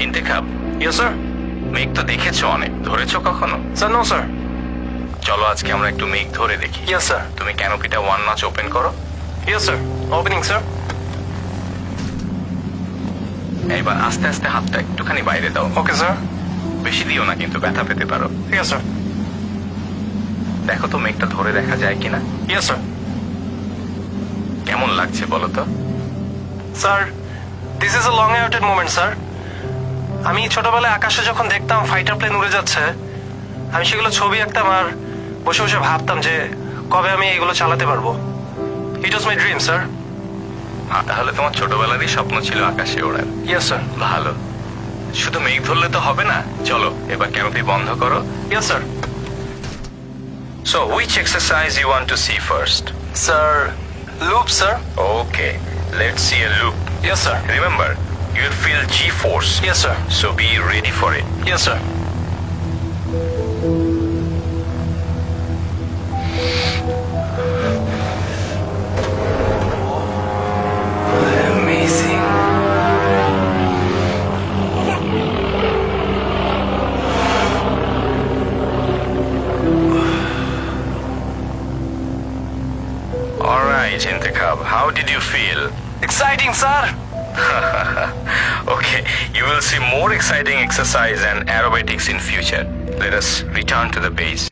Intekhab, yes sir. মেঘ তো দেখেছো অনেক, ধরেছো কখনো? Sir no sir. চলো আজকে আমরা একটু মেঘ ধরে দেখি। Yes sir. তুমি ক্যানোপিটা 1 নচ ওপেন করো। Yes sir, opening sir. এবার আস্তে আস্তে হাতটা একটুখানি বাইরে দাও। Okay sir. বেশি দিও না, কিন্তু ব্যথা পেতে পারো। ঠিক আছে স্যার। দেখো তো মেঘটা ধরে দেখা যায় কিনা। Yes sir. কেমন লাগছে বলো তো? Sir, this is a long awaited moment sir. আমি ছোটবেলায় আকাশে যখন দেখতাম ফাইটার প্লেন উড়ে যাচ্ছে, আমি সেগুলো ছবি আঁকতাম আর বসে বসে ভাবতাম যে কবে আমি এগুলো চালাতে পারবো। ইট ওয়াজ মাই ড্রিম স্যার। তাহলে তোমার ছোটবেলারই স্বপ্ন ছিল আকাশে ওড়ার। Yes sir. ভালো। শুধু মেঘ ধরলে তো হবে না, চলো এবার ক্যানোপি বন্ধ করো। Yes sir. So which exercise you want to see first? Sir, loop sir. Okay, let's see a loop. Yes sir. Remember, you'll feel G-force. Yes sir. So be ready for it. Yes sir. Amazing. All right, Intikhab, how did you feel? Exciting, sir. Okay, you will see more exciting exercise and aerobatics in future. Let us return to the base.